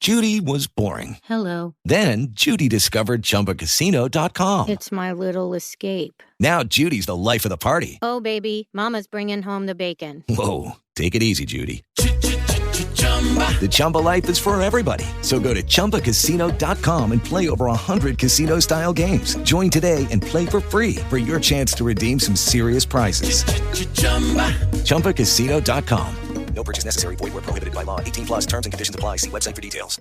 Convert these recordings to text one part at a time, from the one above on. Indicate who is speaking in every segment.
Speaker 1: Judy was boring.
Speaker 2: Hello.
Speaker 1: Then Judy discovered ChumbaCasino.com.
Speaker 2: It's my little escape.
Speaker 1: Now Judy's the life of the party.
Speaker 2: Oh, baby, mama's bringing home the bacon.
Speaker 1: Whoa, take it easy, Judy. The Chumba life is for everybody. So go to ChumbaCasino.com and play over 100 casino-style games. Join today and play for free for your chance to redeem some serious prizes. ChumbaCasino.com. No purchase necessary. Void where prohibited by law. 18 plus terms and conditions apply. See website for details.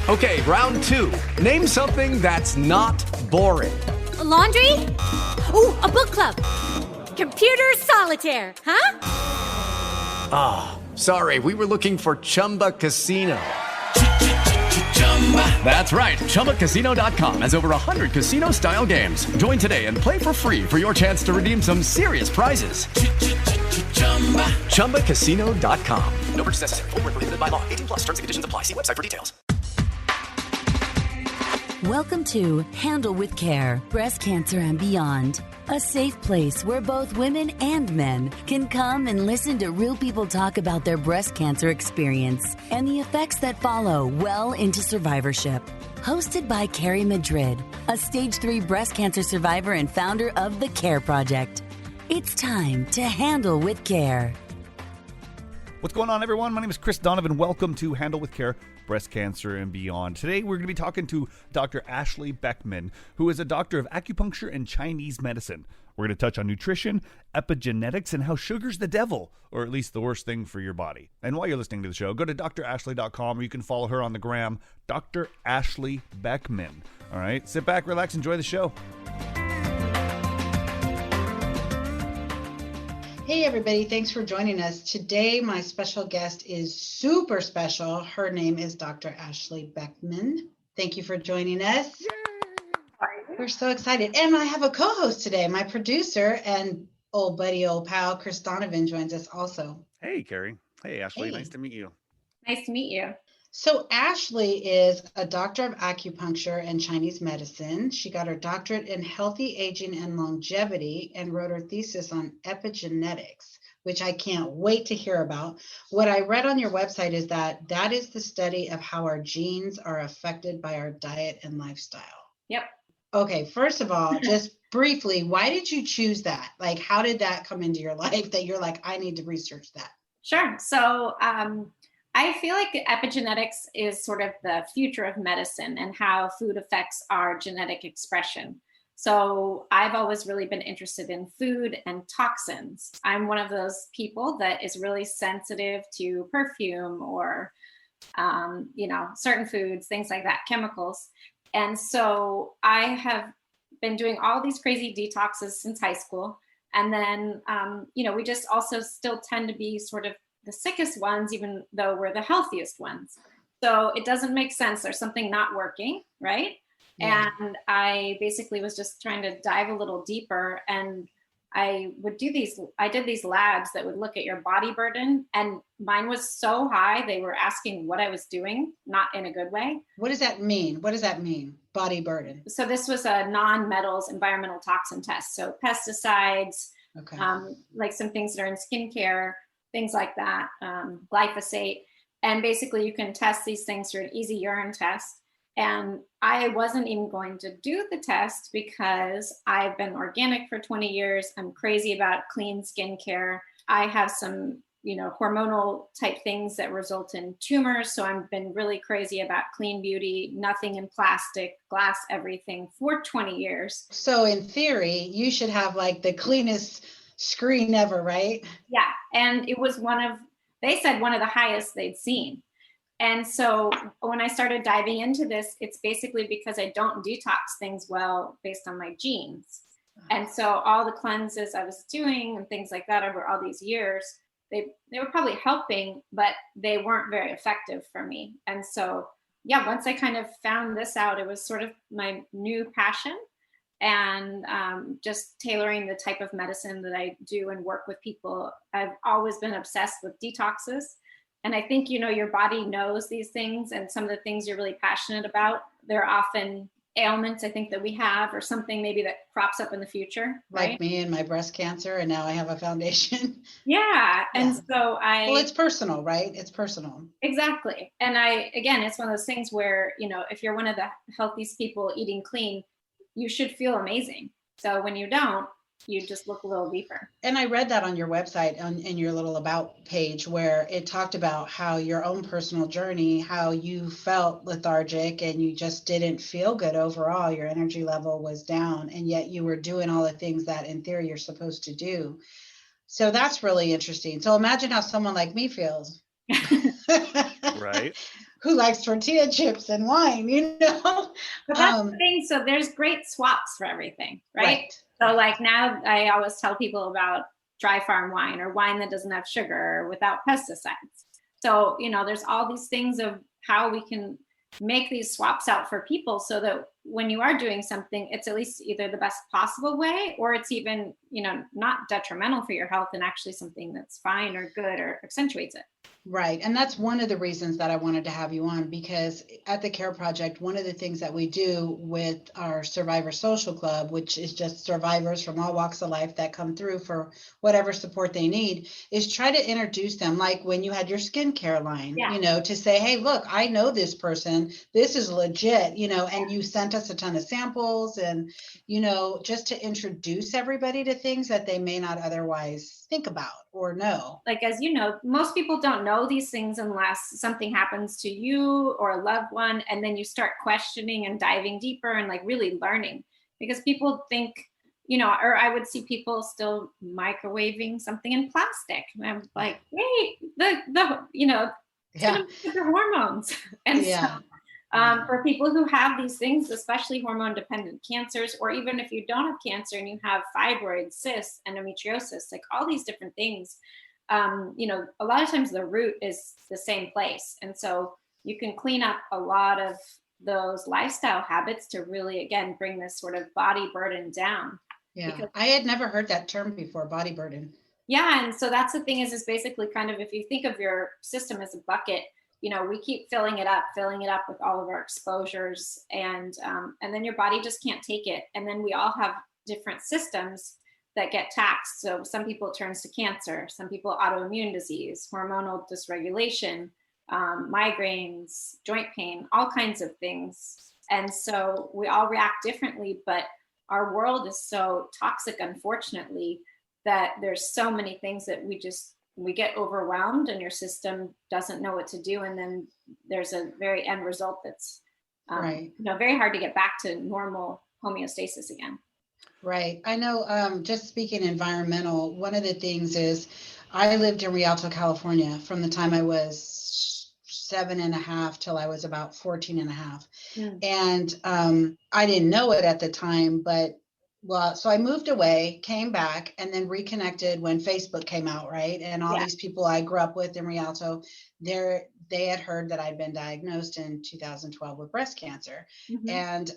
Speaker 3: Okay, round two. Name something that's not boring.
Speaker 4: A laundry? Ooh, a book club. Computer solitaire, huh?
Speaker 3: Ah, sorry. We were looking for Chumba Casino. That's right. ChumbaCasino.com has over 100 casino-style games. Join today and play for free for your chance to redeem some serious prizes. ChumbaCasino.com. No purchase necessary. Void where prohibited by law. 18 plus terms and conditions apply. See website for details.
Speaker 5: Welcome to Handle with Care, Breast Cancer and Beyond. A safe place where both women and men can come and listen to real people talk about their breast cancer experience and the effects that follow well into survivorship. Hosted by Carrie Madrid, a stage 3 breast cancer survivor and founder of the CARE Project. It's time to Handle with Care.
Speaker 6: What's going on, everyone? My name is Chris Donovan. Welcome to Handle with Care, Breast Cancer and Beyond. Today, we're going to be talking to Dr. Ashley Beckman, who is a doctor of acupuncture and Chinese medicine. We're going to touch on nutrition, epigenetics, and how sugar's the devil, or at least the worst thing for your body. And while you're listening to the show, go to drashley.com, or you can follow her on the gram, Dr. Ashley Beckman. All right, sit back, relax, enjoy the show.
Speaker 7: Hey everybody, thanks for joining us. Today my special guest is super special. Her name is Dr. Ashley Beckman. Thank you for joining us. Yay. We're so excited. And I have a co-host today. My producer and old buddy, old pal, Chris Donovan joins us also.
Speaker 6: Hey, Carrie. Hey, Ashley.
Speaker 7: Hey.
Speaker 6: Nice to meet you.
Speaker 8: Nice to meet you.
Speaker 7: So Ashley is a doctor of acupuncture and Chinese medicine. She got her doctorate in healthy aging and longevity and wrote her thesis on epigenetics, which I can't wait to hear about. What I read on your website is that is the study of how our genes are affected by our diet and lifestyle.
Speaker 8: Yep.
Speaker 7: Okay, first of all, just briefly, why did you choose that? Like, how did that come into your life that you're like, I need to research that?
Speaker 8: Sure. So, I feel like epigenetics is sort of the future of medicine and how food affects our genetic expression. So I've always really been interested in food and toxins. I'm one of those people that is really sensitive to perfume or, certain foods, things like that, chemicals. And so I have been doing all these crazy detoxes since high school. And then, we just also still tend to be sort of the sickest ones, even though we're the healthiest ones. So it doesn't make sense. There's something not working, right? Yeah. And I basically was just trying to dive a little deeper, and I did these labs that would look at your body burden, and mine was so high, they were asking what I was doing, not in a good way.
Speaker 7: What does that mean? Body burden?
Speaker 8: So this was a non-metals environmental toxin test. So pesticides,
Speaker 7: okay.
Speaker 8: Like some things that are in skincare, things like that, glyphosate. And basically you can test these things through an easy urine test. And I wasn't even going to do the test because I've been organic for 20 years. I'm crazy about clean skincare. I have some, hormonal type things that result in tumors. So I've been really crazy about clean beauty, nothing in plastic, glass, everything for 20 years.
Speaker 7: So in theory, you should have like the cleanest screen ever, right?
Speaker 8: Yeah. And it was they said one of the highest they'd seen. And so when I started diving into this, it's basically because I don't detox things well based on my genes. And so all the cleanses I was doing and things like that over all these years, they were probably helping, but they weren't very effective for me. And so, once I kind of found this out, it was sort of my new passion. And just tailoring the type of medicine that I do and work with people. I've always been obsessed with detoxes. And I think, your body knows these things, and some of the things you're really passionate about, they're often ailments I think that we have, or something maybe that crops up in the future, right?
Speaker 7: Like me and my breast cancer, and now I have a foundation.
Speaker 8: Yeah. And so
Speaker 7: well, it's personal, right? It's personal.
Speaker 8: Exactly. And again, it's one of those things where, if you're one of the healthiest people eating clean, you should feel amazing. So when you don't, you just look a little deeper.
Speaker 7: And I read that on your website, in your little about page, where it talked about how your own personal journey, how you felt lethargic and you just didn't feel good overall. Your energy level was down, and yet you were doing all the things that in theory you're supposed to do. So that's really interesting. So imagine how someone like me feels.
Speaker 6: Right.
Speaker 7: Who likes tortilla chips and wine,
Speaker 8: But that's the thing. So there's great swaps for everything, right? So like now I always tell people about dry farm wine, or wine that doesn't have sugar, or without pesticides. So, there's all these things of how we can make these swaps out for people, so that when you are doing something, it's at least either the best possible way, or it's even, not detrimental for your health, and actually something that's fine or good or accentuates it.
Speaker 7: Right. And that's one of the reasons that I wanted to have you on, because at the Care Project, one of the things that we do with our Survivor Social Club, which is just survivors from all walks of life that come through for whatever support they need, is try to introduce them, like when you had your skincare line, to say, hey, look, I know this person, this is legit, and you sent us a ton of samples, and, just to introduce everybody to things that they may not otherwise think about or know.
Speaker 8: Like, as you know, most people don't know these things unless something happens to you or a loved one, and then you start questioning and diving deeper and like really learning, because people think, or I would see people still microwaving something in plastic, and I'm like, wait, it's gonna mess with your hormones. And so for people who have these things, especially hormone-dependent cancers, or even if you don't have cancer and you have fibroids, cysts, endometriosis, like all these different things, a lot of times the root is the same place. And so you can clean up a lot of those lifestyle habits to really, again, bring this sort of body burden down.
Speaker 7: Yeah, because I had never heard that term before, body burden.
Speaker 8: Yeah, and so that's the thing is basically kind of, if you think of your system as a bucket, we keep filling it up with all of our exposures, and then your body just can't take it. And then we all have different systems that get taxed. So some people it turns to cancer, some people autoimmune disease, hormonal dysregulation, migraines, joint pain, all kinds of things. And so we all react differently, but our world is so toxic, unfortunately, that there's so many things that we get overwhelmed, and your system doesn't know what to do. And then there's a very end result that's very hard to get back to normal homeostasis again.
Speaker 7: Right. I know, just speaking environmental, one of the things is I lived in Rialto, California from the time I was 7.5 till I was about 14.5. And I didn't know it at the time, but so I moved away, came back, and then reconnected when Facebook came out, right? And all these people I grew up with in Rialto, they had heard that I'd been diagnosed in 2012 with breast cancer. Mm-hmm. And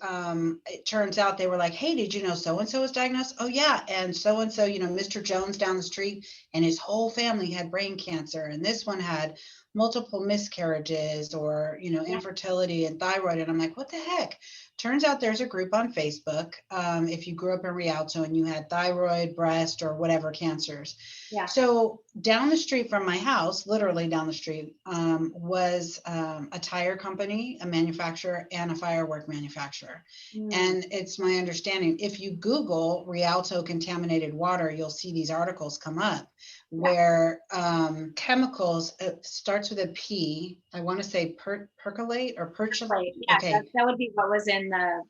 Speaker 7: it turns out they were like, hey, did you know so-and-so was diagnosed? Oh, yeah. And so-and-so, Mr. Jones down the street, and his whole family had brain cancer. And this one had multiple miscarriages or, infertility and thyroid. And I'm like, what the heck? Turns out there's a group on Facebook. If you grew up in Rialto and you had thyroid, breast, or whatever cancers. Yeah. So down the street from my house, literally down the street, was a tire company, a manufacturer, and a firework manufacturer. Mm. And it's my understanding, if you Google Rialto contaminated water, you'll see these articles come up where chemicals, it starts with a P. I want to say percolate or percolate.
Speaker 8: Yeah, okay. That would be what was in the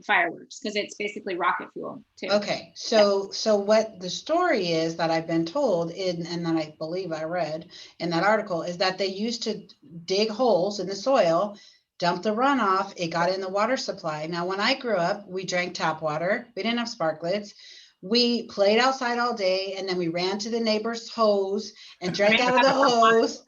Speaker 8: fireworks, because it's basically rocket fuel too.
Speaker 7: Okay, so what the story is that I've been told, and that I believe I read in that article, is that they used to dig holes in the soil, dump the runoff, it got in the water supply. Now, when I grew up, we drank tap water. We didn't have sparklets. We played outside all day, and then we ran to the neighbor's hose and drank out of the hose.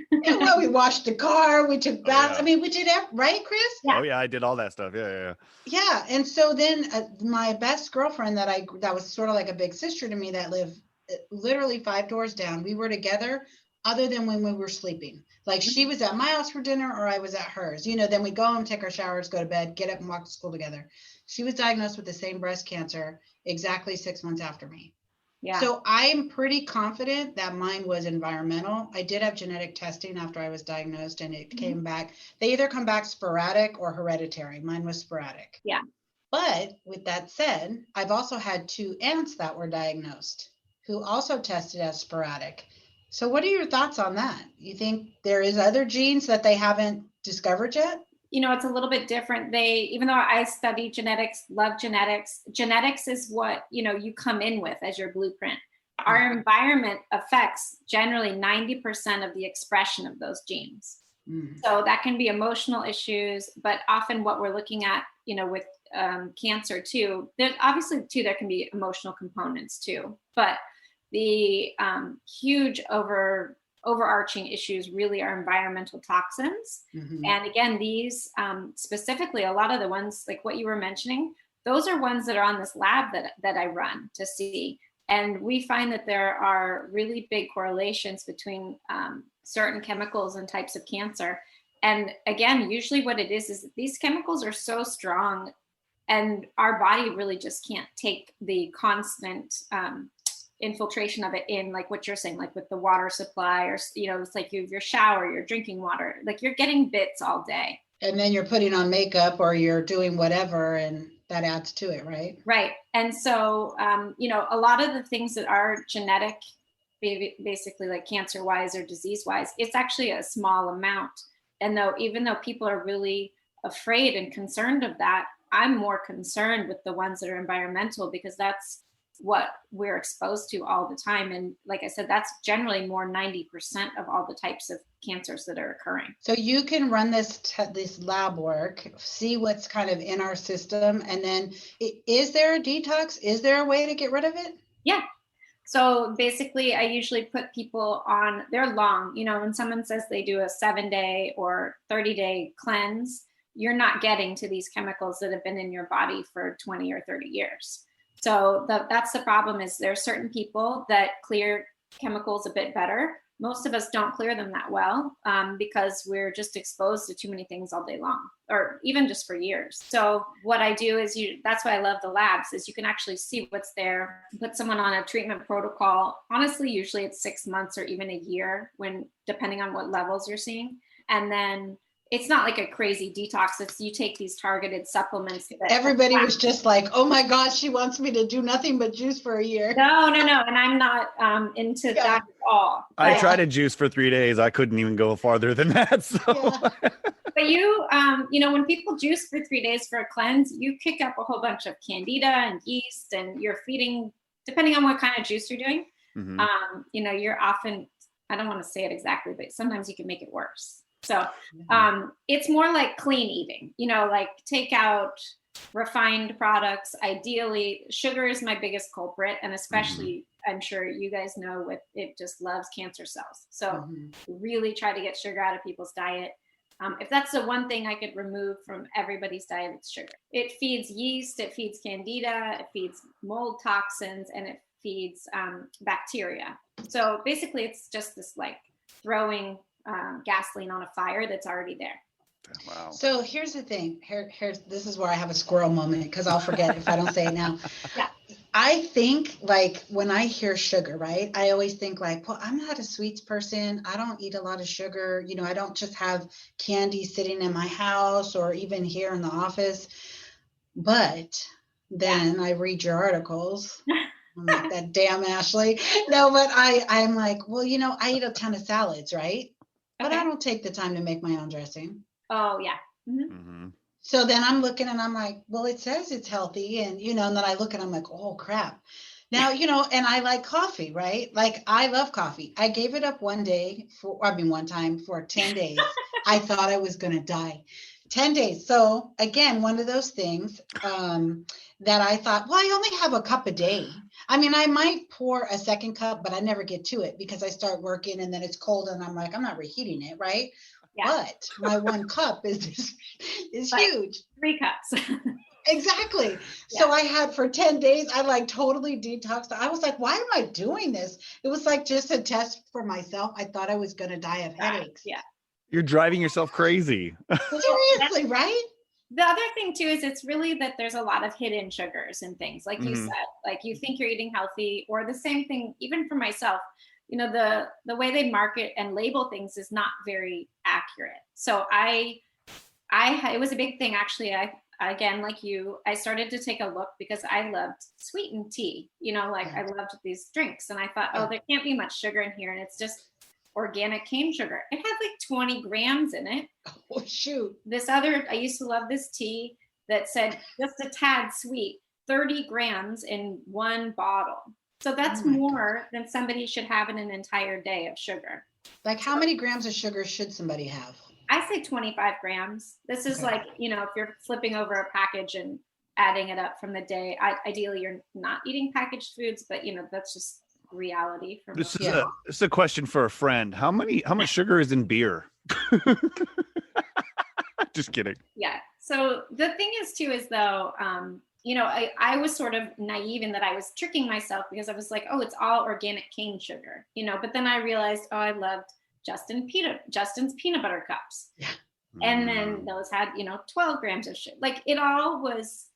Speaker 7: And well, we washed the car, we took baths. I mean, we did that, right, Chris?
Speaker 6: Yeah. Oh yeah, I did all that stuff. Yeah.
Speaker 7: Yeah, and so then my best girlfriend that was sort of like a big sister to me, that lived literally 5 doors down. We were together other than when we were sleeping. Like she was at my house for dinner or I was at hers. Then we go home, take our showers, go to bed, get up and walk to school together. She was diagnosed with the same breast cancer exactly 6 months after me.
Speaker 8: Yeah.
Speaker 7: So I'm pretty confident that mine was environmental. I did have genetic testing after I was diagnosed and it came back. They either come back sporadic or hereditary. Mine was sporadic.
Speaker 8: Yeah.
Speaker 7: But with that said, I've also had 2 aunts that were diagnosed who also tested as sporadic. So what are your thoughts on that? You think there is other genes that they haven't discovered yet?
Speaker 8: It's a little bit different. Even though I study genetics, love genetics, genetics is what, you come in with as your blueprint. Our environment affects generally 90% of the expression of those genes. So that can be emotional issues, but often what we're looking at, with cancer too, there's obviously too, there can be emotional components too, but the huge overarching issues really are environmental toxins. And again, these specifically, a lot of the ones like what you were mentioning, those are ones that are on this lab that I run to see. And we find that there are really big correlations between certain chemicals and types of cancer. And again, usually what it is these chemicals are so strong and our body really just can't take the constant infiltration of it in, like what you're saying, like with the water supply, or it's like your shower, your drinking water, like you're getting bits all day,
Speaker 7: and then you're putting on makeup or you're doing whatever, and that adds to it, right?
Speaker 8: And so a lot of the things that are genetic, basically like cancer wise or disease wise, it's actually a small amount. And even though people are really afraid and concerned of that, I'm more concerned with the ones that are environmental, because that's what we're exposed to all the time. And like I said, that's generally more 90% of all the types of cancers that are occurring.
Speaker 7: So you can run this lab work, see what's kind of in our system. And then is there a detox? Is there a way to get rid of it?
Speaker 8: Yeah. So basically I usually put people on, they're long, when someone says they do a 7-day or 30-day cleanse, you're not getting to these chemicals that have been in your body for 20 or 30 years. So that's the problem, is there are certain people that clear chemicals a bit better. Most of us don't clear them that well because we're just exposed to too many things all day long, or even just for years. So what I do is that's why I love the labs, is you can actually see what's there, put someone on a treatment protocol. Honestly, usually it's 6 months or even a year, depending on what levels you're seeing. And then it's not like a crazy detox. It's you take these targeted supplements.
Speaker 7: Everybody was just like, oh my gosh, she wants me to do nothing but juice for a year.
Speaker 8: No. And I'm not into that at all.
Speaker 9: I tried to juice for 3 days. I couldn't even go farther than that. So.
Speaker 7: Yeah.
Speaker 8: But when people juice for 3 days for a cleanse, you kick up a whole bunch of candida and yeast, and you're feeding, depending on what kind of juice you're doing, you're often, I don't want to say it exactly, but sometimes you can make it worse. So it's more like clean eating, like take out refined products. Ideally, sugar is my biggest culprit. And especially, I'm sure you guys know, it just loves cancer cells. So really try to get sugar out of people's diet. If that's the one thing I could remove from everybody's diet, it's sugar. It feeds yeast, it feeds candida, it feeds mold toxins, and it feeds bacteria. So basically it's just this like throwing gasoline on a fire that's already there.
Speaker 9: Wow.
Speaker 7: So here's the thing. This is where I have a squirrel moment, because I'll forget if I don't say it now.
Speaker 8: Yeah.
Speaker 7: I think like when I hear sugar, right, I always think like, well, I'm not a sweets person. I don't eat a lot of sugar. I don't just have candy sitting in my house or even here in the office. But then I read your articles. I'm like, that damn Ashley. No, but I'm like, well, I eat a ton of salads, right? But I don't take the time to make my own dressing.
Speaker 8: Oh, yeah. Mm-hmm.
Speaker 7: So then I'm looking and I'm like, well, it says it's healthy. And, and then I look and I'm like, oh, crap. Now, and I like coffee, right? Like I love coffee. I gave it up one time for 10 days. I thought I was going to die. 10 days. So again, one of those things that I thought, well, I only have a cup a day. I mean, I might pour a second cup, but I never get to it because I start working and then it's cold and I'm like, I'm not reheating it, right? but my 1 cup is huge.
Speaker 8: 3 cups.
Speaker 7: Exactly. So I had for 10 days, I like totally detoxed. I was like, why am I doing this? It was like just a test for myself. I thought I was going to die of headaches.
Speaker 8: Yeah.
Speaker 9: You're driving yourself crazy.
Speaker 7: Seriously, right?
Speaker 8: The other thing too is it's really that there's a lot of hidden sugars and things like you said, like you think you're eating healthy, or the same thing, even for myself, you know, the way they market and label things is not very accurate. So it was a big thing. Actually, again, like you, I started to take a look because I loved sweetened tea, you know, like I loved these drinks, and I thought, oh, there can't be much sugar in here. And it's just organic cane sugar. It had like 20 grams in it.
Speaker 7: Oh, shoot.
Speaker 8: I used to love this tea that said just a tad sweet, 30 grams in 1 bottle. So that's more than somebody should have in an entire day of sugar.
Speaker 7: Like how many grams of sugar should somebody have?
Speaker 8: I say 25 grams. This is like, you know, if you're flipping over a package and adding it up from the day, ideally you're not eating packaged foods, but you know, that's just reality for
Speaker 9: this is a question for a friend. How much sugar is in beer? Just kidding.
Speaker 8: Yeah. So the thing is too is though, you know, I was sort of naive in that I was tricking myself because I was like, oh, it's all organic cane sugar, you know, but then I realized, oh, I loved Justin's peanut butter cups. Yeah. And then those had, you know, 12 grams of sugar. Like it all was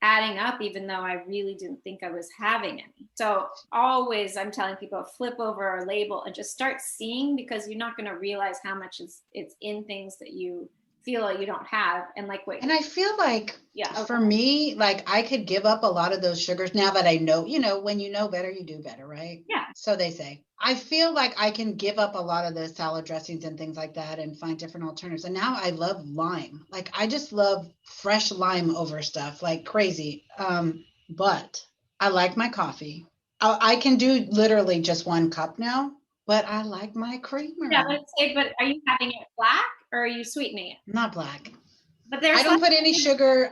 Speaker 8: adding up, even though I really didn't think I was having any. So always I'm telling people, flip over a label and just start seeing, because you're not going to realize how much it's in things that you feel like you don't have. And like, wait.
Speaker 7: And I feel like for me, like I could give up a lot of those sugars now that I know, you know, when you know better, you do better, right?
Speaker 8: Yeah.
Speaker 7: So they say. I feel like I can give up a lot of the salad dressings and things like that and find different alternatives. And now I love lime. Like I just love fresh lime over stuff like crazy. But I like my coffee. I can do literally just 1 cup now, but I like my creamer.
Speaker 8: Yeah, let's say, but are you having it black or are you sweetening it?
Speaker 7: Not black.
Speaker 8: But there's
Speaker 7: I don't put any sugar.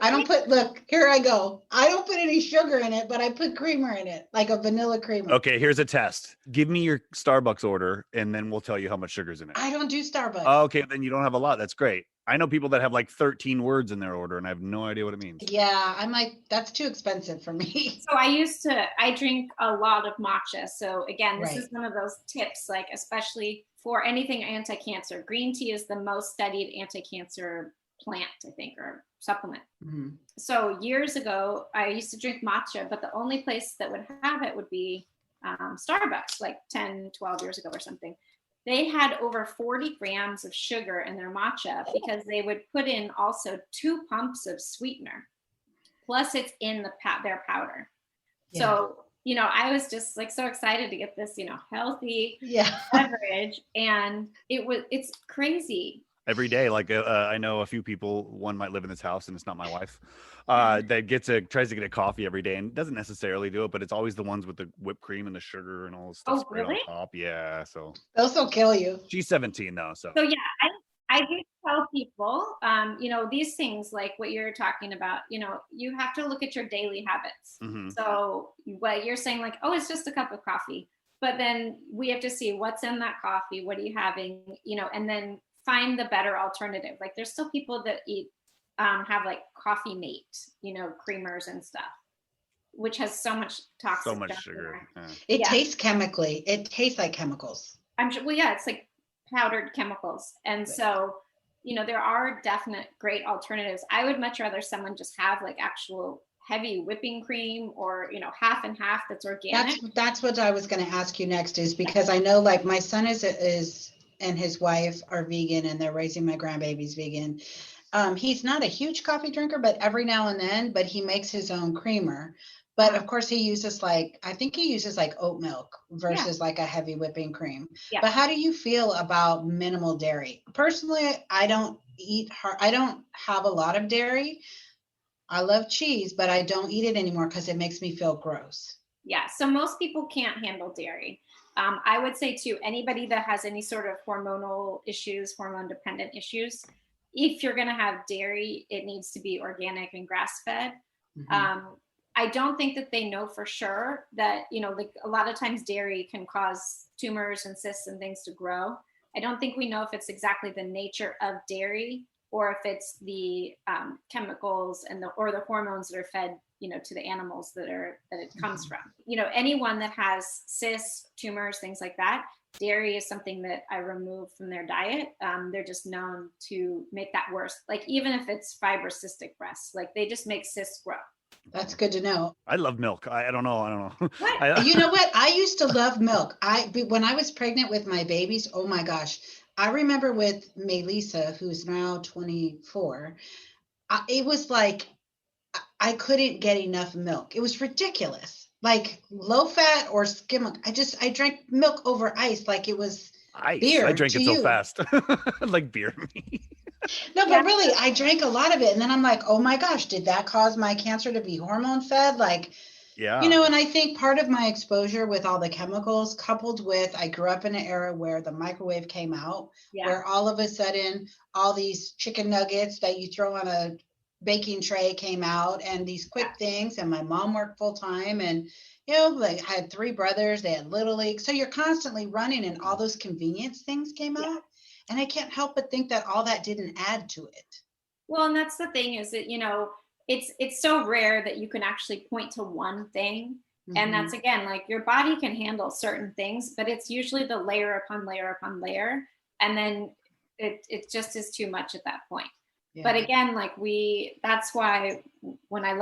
Speaker 7: Look, here I go. I don't put any sugar in it, but I put creamer in it, like a vanilla creamer.
Speaker 9: Okay, here's a test. Give me your Starbucks order and then we'll tell you how much sugar's in it.
Speaker 7: I don't do Starbucks.
Speaker 9: Oh, okay, then you don't have a lot. That's great. I know people that have like 13 words in their order and I have no idea what it means.
Speaker 7: Yeah, I'm like, that's too expensive for me.
Speaker 8: So I drink a lot of matcha. So again, this is one of those tips, like especially for anything anti-cancer. Green tea is the most studied anti-cancer plant, I think, or supplement. Mm-hmm. So years ago, I used to drink matcha, but the only place that would have it would be Starbucks, like 10, 12 years ago or something. They had over 40 grams of sugar in their matcha because they would put in also 2 pumps of sweetener. Plus it's in their powder. Yeah. So, you know, I was just like so excited to get this, you know, healthy beverage. And it's crazy.
Speaker 9: Every day, like I know a few people, one might live in this house and it's not my wife, that tries to get a coffee every day and doesn't necessarily do it, but it's always the ones with the whipped cream and the sugar and all the stuff sprayed on top. Yeah, so
Speaker 7: those will kill you.
Speaker 9: She's 17 though, so
Speaker 8: yeah, I do tell people, you know, these things like what you're talking about, you know, you have to look at your daily habits. Mm-hmm. So what you're saying, like, oh, it's just a cup of coffee, but then we have to see what's in that coffee, what are you having, you know, and then find the better alternative. Like there's still people that have like Coffee Mate, you know, creamers and stuff, which has so much toxic.
Speaker 9: So much sugar. Yeah.
Speaker 7: It tastes chemically. It tastes like chemicals.
Speaker 8: I'm sure. Well, yeah, it's like powdered chemicals. And so, you know, there are definite great alternatives. I would much rather someone just have like actual heavy whipping cream or, you know, half and half that's organic.
Speaker 7: That's what I was going to ask you next, is because I know like my son is and his wife are vegan and they're raising my grandbabies vegan. He's not a huge coffee drinker, but every now and then, but he makes his own creamer. But of course he uses like oat milk versus like a heavy whipping cream. Yeah. But how do you feel about minimal dairy? Personally, I don't have a lot of dairy. I love cheese, but I don't eat it anymore because it makes me feel gross.
Speaker 8: Yeah. So most people can't handle dairy. I would say to anybody that has any sort of hormonal issues, hormone dependent issues, if you're going to have dairy, it needs to be organic and grass fed. Mm-hmm. I don't think that they know for sure that, you know, like a lot of times dairy can cause tumors and cysts and things to grow. I don't think we know if it's exactly the nature of dairy or if it's the chemicals or the hormones that are fed, to the animals that it comes from. Anyone that has cysts, tumors, things like that, dairy is something that I remove from their diet. They're just known to make that worse. Like even if it's fibrocystic breasts, like they just make cysts grow.
Speaker 7: That's good to know.
Speaker 9: I love milk. I don't know.
Speaker 8: What?
Speaker 7: You know what? I used to love milk. When I was pregnant with my babies, oh my gosh. I remember with Melissa, who's now 24, it was like I couldn't get enough milk. It was ridiculous. Like low fat or skim milk. I drank milk over ice like it was
Speaker 9: ice.
Speaker 7: Beer.
Speaker 9: I drank it so
Speaker 7: you.
Speaker 9: fast. Like beer to me.
Speaker 7: No, but really, I drank a lot of it. And then I'm like, oh my gosh, did that cause my cancer to be hormone fed? Like,
Speaker 9: yeah.
Speaker 7: And I think part of my exposure with all the chemicals coupled with, I grew up in an era where the microwave came out, where all of a sudden, all these chicken nuggets that you throw on a baking tray came out and these quick things. And my mom worked full time and, like I had 3 brothers, they had Little League. So you're constantly running and all those convenience things came out. And I can't help but think that all that didn't add to it.
Speaker 8: Well, and that's the thing is that, it's so rare that you can actually point to one thing. Mm-hmm. And that's, again, like your body can handle certain things, but it's usually the layer upon layer upon layer. And then it just is too much at that point. Yeah. But again, like that's why when I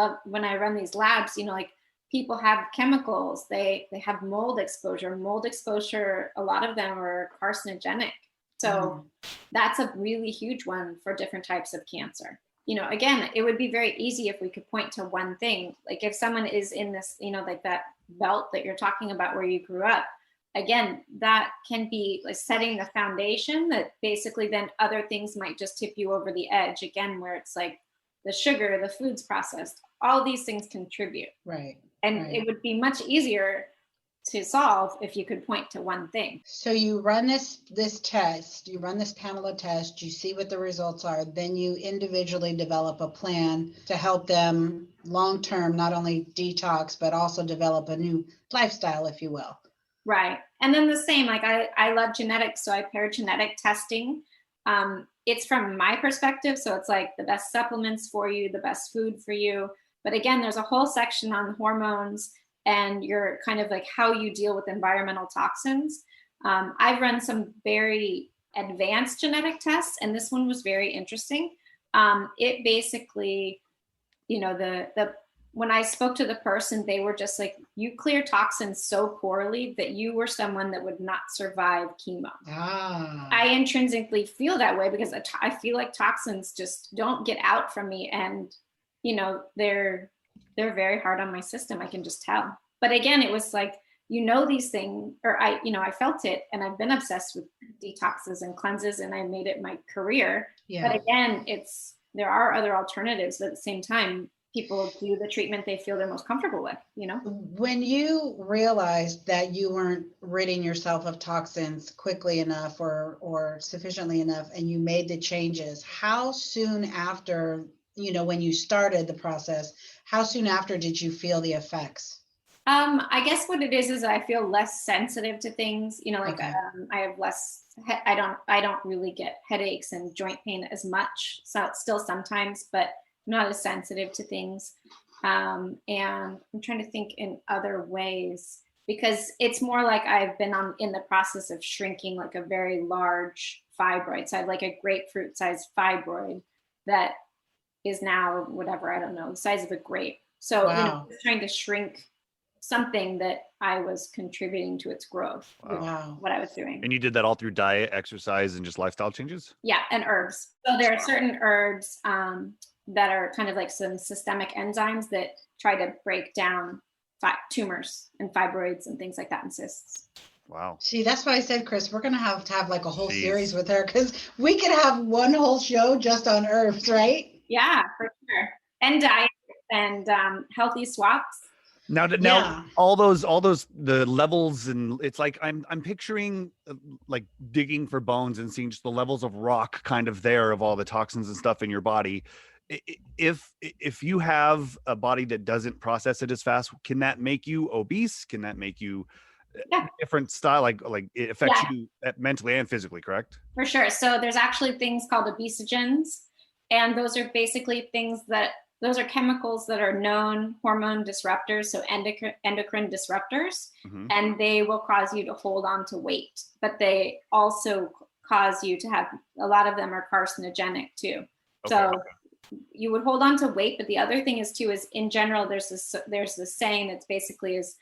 Speaker 8: run these labs, like people have chemicals, they have mold exposure, a lot of them are carcinogenic. So that's a really huge one for different types of cancer. Again, it would be very easy if we could point to one thing. Like if someone is in this, like that belt that you're talking about where you grew up, again, that can be like setting the foundation that basically then other things might just tip you over the edge again, where it's like the sugar, the foods processed, all these things contribute.
Speaker 7: Right.
Speaker 8: And it would be much easier to solve if you could point to one thing.
Speaker 7: So you run this test, you run this panel of tests, you see what the results are, then you individually develop a plan to help them long-term, not only detox, but also develop a new lifestyle, if you will.
Speaker 8: Right. And then the same, like I love genetics, so I pair genetic testing. It's from my perspective, so it's like the best supplements for you, the best food for you. But again, there's a whole section on hormones and your kind of like how you deal with environmental toxins. I've run some very advanced genetic tests, and this one was very interesting. It basically, when I spoke to the person, they were just like, you clear toxins so poorly that you were someone that would not survive chemo. I intrinsically feel that way because I feel like toxins just don't get out from me. And, they're very hard on my system. I can just tell. But again, it was like, these things, or I felt it, and I've been obsessed with detoxes and cleanses, and I made it my career. Yeah. But again, there are other alternatives, but at the same time, people do the treatment they feel they're most comfortable with, When
Speaker 7: you realized that you weren't ridding yourself of toxins quickly enough or sufficiently enough, and you made the changes, how soon after, when you started the process, how soon after did you feel the effects?
Speaker 8: I guess what it is I feel less sensitive to things, I have less, I don't really get headaches and joint pain as much. So still sometimes, but not as sensitive to things. And I'm trying to think in other ways, because it's more like I've been in the process of shrinking like a very large fibroid. So I have like a grapefruit sized fibroid that is now whatever, I don't know, the size of a grape. So, just trying to shrink something that I was contributing to its growth.
Speaker 7: Wow.
Speaker 8: What I was doing.
Speaker 9: And you did that all through diet, exercise, and just lifestyle changes?
Speaker 8: Yeah, and herbs. So there are certain herbs that are kind of like some systemic enzymes that try to break down tumors and fibroids and things like that and cysts.
Speaker 9: Wow.
Speaker 7: See, that's why I said, Chris, we're going to have like a whole series with her, because we could have one whole show just on herbs, right?
Speaker 8: Yeah, for sure. And diet and healthy swaps.
Speaker 9: Now, all those the levels, and it's like I'm picturing like digging for bones and seeing just the levels of rock kind of there of all the toxins and stuff in your body. If you have a body that doesn't process it as fast, can that make you obese? Can that make you different style, like it affects you mentally and physically, correct?
Speaker 8: For sure. So there's actually things called obesogens, and those are basically those are chemicals that are known hormone disruptors, so endocrine disruptors, and they will cause you to hold on to weight, but they also cause you to have, a lot of them are carcinogenic too. Okay. So you would hold on to weight, but the other thing is too, is in general, there's this saying that's basically is,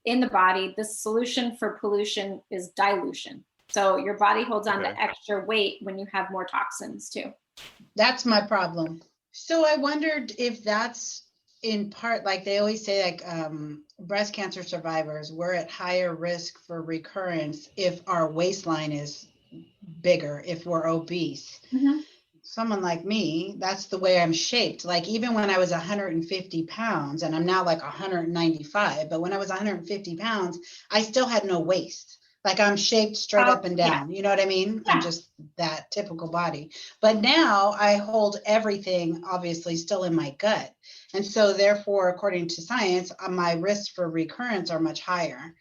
Speaker 8: in the body, the solution for pollution is dilution. So your body holds on to extra weight when you have more toxins too.
Speaker 7: That's my problem. So I wondered if that's in part, like they always say, like breast cancer survivors, we're at higher risk for recurrence if our waistline is bigger, if we're obese. Someone like me, that's the way I'm shaped. Like even when I was 150 pounds, and I'm now like 195, but when I was 150 pounds, I still had no waist. Like I'm shaped straight up and down. You know what I mean? I'm just that typical body. But now I hold everything obviously still in my gut. And so therefore, according to science, my risks for recurrence are much higher.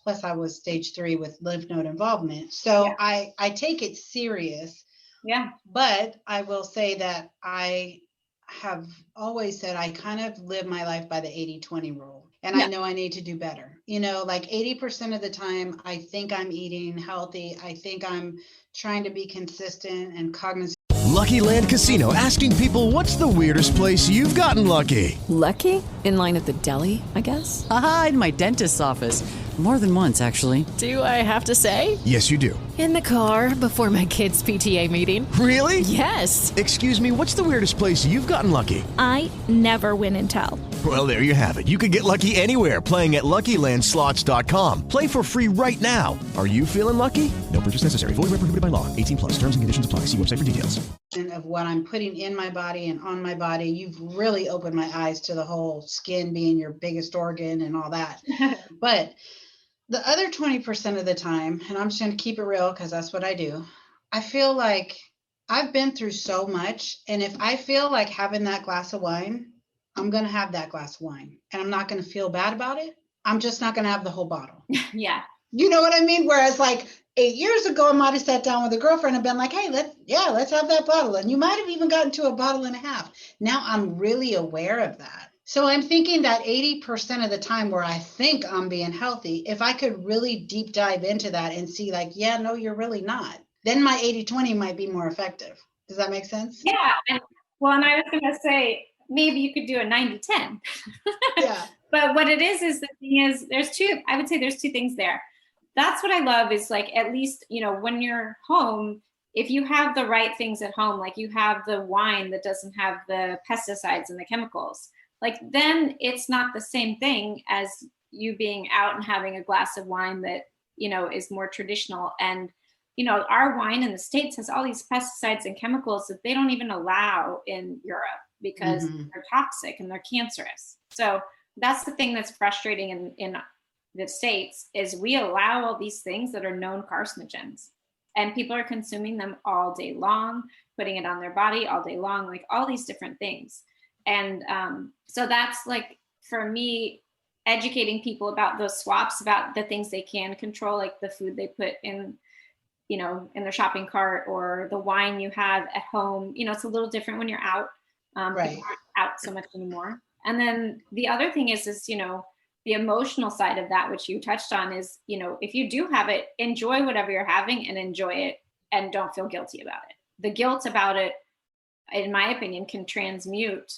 Speaker 7: Plus I was stage 3 with lymph node involvement. So I take it serious.
Speaker 8: Yeah.
Speaker 7: But I will say that I have always said I kind of live my life by the 80-20 rule. And I know I need to do better. You know, like 80% of the time, I think I'm eating healthy. I think I'm trying to be consistent and cognizant.
Speaker 10: Lucky Land Casino, asking people, what's the weirdest place you've gotten lucky?
Speaker 11: Lucky? In line at the deli, I guess?
Speaker 12: Aha, in my dentist's office. More than once, actually.
Speaker 11: Do I have to say?
Speaker 10: Yes, you do.
Speaker 11: In the car before my kids' PTA meeting.
Speaker 10: Really?
Speaker 11: Yes.
Speaker 10: Excuse me, what's the weirdest place you've gotten lucky?
Speaker 13: I never win and tell.
Speaker 10: Well, there you have it. You can get lucky anywhere, playing at LuckyLandSlots.com. Play for free right now. Are you feeling lucky? No purchase necessary. Void where prohibited by law. 18+. Terms and conditions apply. See website for details.
Speaker 7: Of what I'm putting in my body and on my body, you've really opened my eyes to the whole skin being your biggest organ and all that. But the other 20% of the time, and I'm just going to keep it real because that's what I do, I feel like I've been through so much. And if I feel like having that glass of wine, I'm going to have that glass of wine and I'm not going to feel bad about it. I'm just not going to have the whole bottle.
Speaker 8: Yeah.
Speaker 7: You know what I mean? Whereas like 8 years ago, I might've sat down with a girlfriend and been like, hey, let's have that bottle. And you might've even gotten to a bottle and a half. Now I'm really aware of that. So I'm thinking that 80% of the time where I think I'm being healthy, if I could really deep dive into that and see like, yeah, no, you're really not, then my 80-20 might be more effective. Does that make sense?
Speaker 8: Yeah. And I was going to say, maybe you could do a 90-10.
Speaker 7: Yeah.
Speaker 8: But what it is the thing is there's two things there. That's what I love is like, at least, you know, when you're home, if you have the right things at home, like you have the wine that doesn't have the pesticides and the chemicals, like then it's not the same thing as you being out and having a glass of wine that, you know, is more traditional. And, you know, our wine in the States has all these pesticides and chemicals that they don't even allow in Europe because they're toxic and they're cancerous. So that's the thing that's frustrating in the States is we allow all these things that are known carcinogens and people are consuming them all day long, putting it on their body all day long, like all these different things. And so that's like, for me, educating people about those swaps, about the things they can control, like the food they put in, you know, in their shopping cart or the wine you have at home. You know, it's a little different when you're out. Right. People aren't out so much anymore. And then the other thing is, you know, the emotional side of that, which you touched on is, you know, if you do have it, enjoy whatever you're having and enjoy it and don't feel guilty about it. The guilt about it, in my opinion, can transmute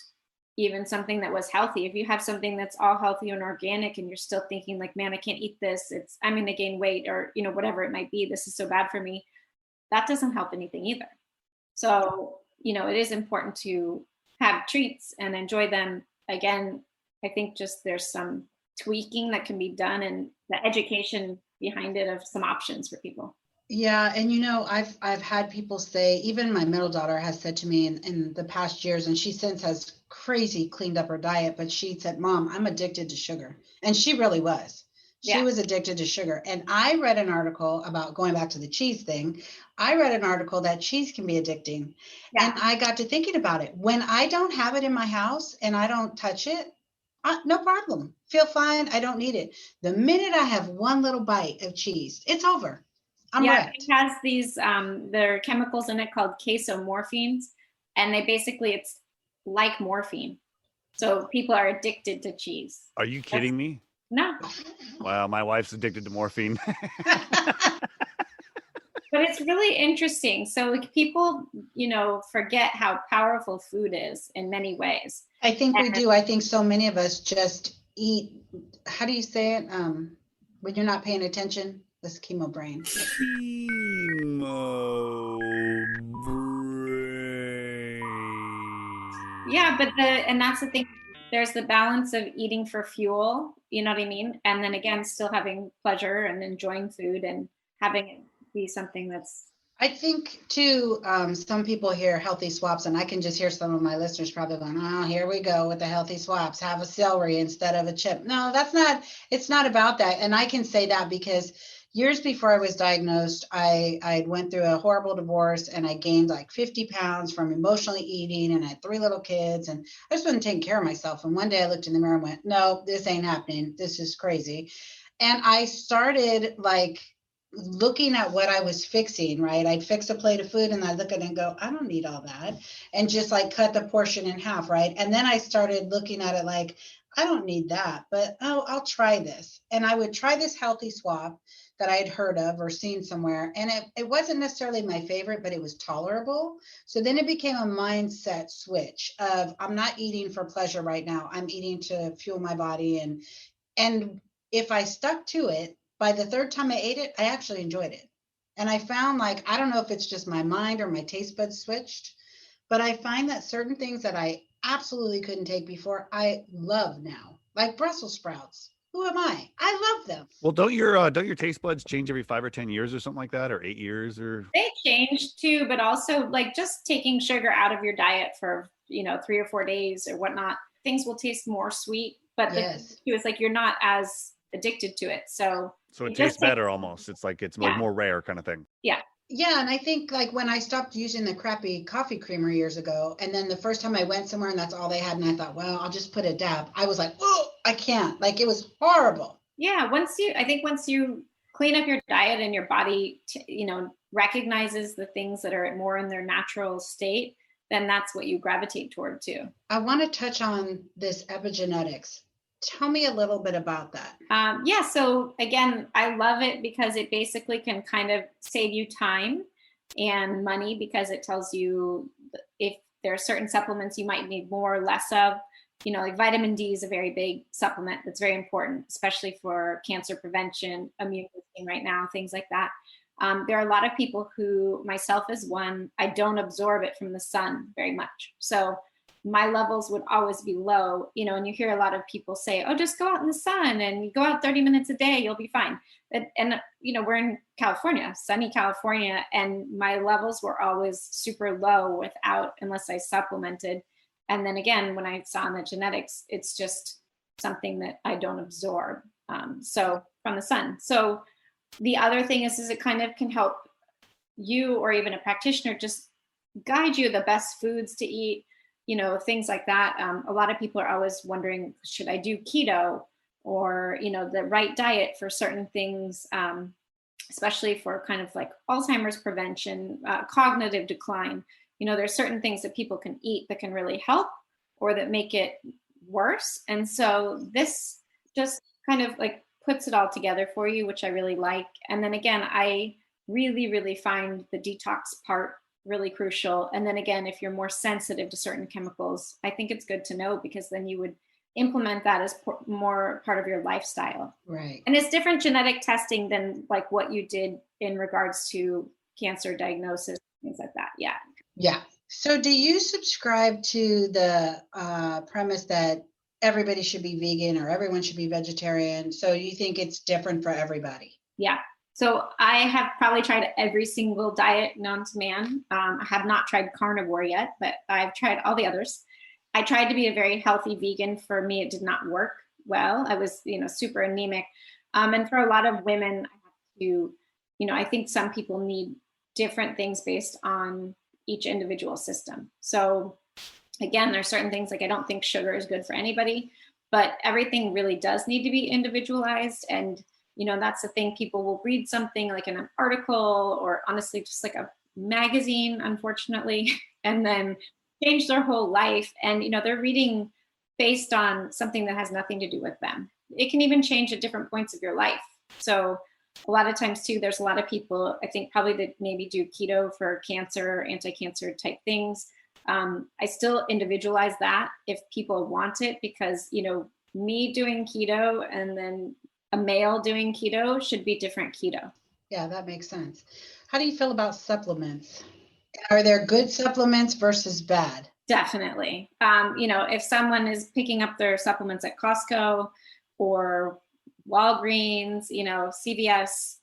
Speaker 8: even something that was healthy. If you have something that's all healthy and organic and you're still thinking like, man, I can't eat this, I'm going to gain weight or, you know, whatever it might be, this is so bad for me, that doesn't help anything either. So, you know, it is important to have treats and enjoy them. Again, I think just there's some tweaking that can be done and the education behind it of some options for people.
Speaker 7: Yeah. And, you know, I've had people say, even my middle daughter has said to me in the past years, and she since has crazy cleaned up her diet, but she said, Mom, I'm addicted to sugar. And she really was. She was addicted to sugar. And I read an article about, going back to the cheese thing, I read an article that cheese can be addicting. Yeah. And I got to thinking about it. When I don't have it in my house and I don't touch it, no problem. feel fine. I don't need it. The minute I have one little bite of cheese, it's over. I'm wrecked.
Speaker 8: It has these, there are chemicals in it called casomorphines, and it's like morphine. So people are addicted to cheese.
Speaker 9: Are you kidding me?
Speaker 8: No.
Speaker 9: Wow, my wife's addicted to morphine.
Speaker 8: But it's really interesting. So like people, forget how powerful food is in many ways.
Speaker 7: I think we do. I think so many of us just eat, how do you say it? When you're not paying attention, this chemo brain.
Speaker 9: Chemo brain.
Speaker 8: Yeah, and that's the thing. There's the balance of eating for fuel, you know what I mean? And then again, still having pleasure and enjoying food and having it be something that's.
Speaker 7: I think too, some people hear healthy swaps, and I can just hear some of my listeners probably going, oh, here we go with the healthy swaps, have a celery instead of a chip. No, it's not about that. And I can say that because years before I was diagnosed, I went through a horrible divorce and I gained like 50 pounds from emotionally eating, and I had 3 little kids, and I just wasn't taking care of myself. And one day I looked in the mirror and went, no, this ain't happening. This is crazy. And I started like looking at what I was fixing, right? I'd fix a plate of food and I look at it and go, I don't need all that. And just like cut the portion in half, right? And then I started looking at it like, I don't need that, but I'll try this. And I would try this healthy swap that I had heard of or seen somewhere. And it wasn't necessarily my favorite, but it was tolerable. So then it became a mindset switch of I'm not eating for pleasure right now. I'm eating to fuel my body. And if I stuck to it, by the 3rd time I ate it, I actually enjoyed it. And I found like, I don't know if it's just my mind or my taste buds switched, but I find that certain things that I absolutely couldn't take before, I love now, like Brussels sprouts. Who am I? I love them.
Speaker 9: Well, don't your taste buds change every 5 or 10 years or something like that, or 8 years or?
Speaker 8: They change too, but also like just taking sugar out of your diet for 3 or 4 days or whatnot, things will taste more sweet. But
Speaker 7: yes.
Speaker 8: It's like you're not as addicted to it. So
Speaker 9: it tastes better almost. It's like it's like more rare kind of thing.
Speaker 8: Yeah.
Speaker 7: Yeah. And I think like when I stopped using the crappy coffee creamer years ago, and then the first time I went somewhere and that's all they had, and I thought, well, I'll just put a dab. I was like, oh, I can't. Like it was horrible.
Speaker 8: Yeah. Once you clean up your diet and your body, recognizes the things that are more in their natural state, then that's what you gravitate toward too.
Speaker 7: I want to touch on this epigenetics. Tell me a little bit about that.
Speaker 8: So again, I love it because it basically can kind of save you time and money, because it tells you if there are certain supplements you might need more or less of. Like vitamin D is a very big supplement that's very important, especially for cancer prevention, immune boosting right now, things like that. There are a lot of people who, myself as one, I don't absorb it from the sun very much. So my levels would always be low, and you hear a lot of people say, oh, just go out in the sun and you go out 30 minutes a day, you'll be fine. And we're in California, sunny California, and my levels were always super low unless I supplemented. And then again, when I saw in the genetics, it's just something that I don't absorb. So from the sun. So the other thing is it kind of can help you or even a practitioner just guide you the best foods to eat, things like that. A lot of people are always wondering, should I do keto or, the right diet for certain things, especially for kind of like Alzheimer's prevention, cognitive decline. There's certain things that people can eat that can really help or that make it worse. And so this just kind of like puts it all together for you, which I really like. And then again, I really, really find the detox part really crucial. And then again, if you're more sensitive to certain chemicals, I think it's good to know, because then you would implement that as more part of your lifestyle.
Speaker 7: Right.
Speaker 8: And it's different genetic testing than like what you did in regards to cancer diagnosis, things like that. Yeah.
Speaker 7: Yeah. So do you subscribe to the premise that everybody should be vegan or everyone should be vegetarian? So you think it's different for everybody?
Speaker 8: Yeah. So I have probably tried every single diet known to man. I have not tried carnivore yet, but I've tried all the others. I tried to be a very healthy vegan. For me, it did not work well. I was, super anemic. And for a lot of women, I have to, I think some people need different things based on each individual system. So again, there's certain things like I don't think sugar is good for anybody. but everything really does need to be individualized. And, that's the thing. People will read something like in an article or honestly just like a magazine, unfortunately, and then change their whole life. And, they're reading based on something that has nothing to do with them. It can even change at different points of your life. So a lot of times too, there's a lot of people, I think probably that maybe do keto for cancer, anti-cancer type things. I still individualize that if people want it, because, me doing keto and then a male doing keto should be different keto.
Speaker 7: Yeah, that makes sense. How do you feel about supplements? Are there good supplements versus bad?
Speaker 8: Definitely. If someone is picking up their supplements at Costco or Walgreens, CVS,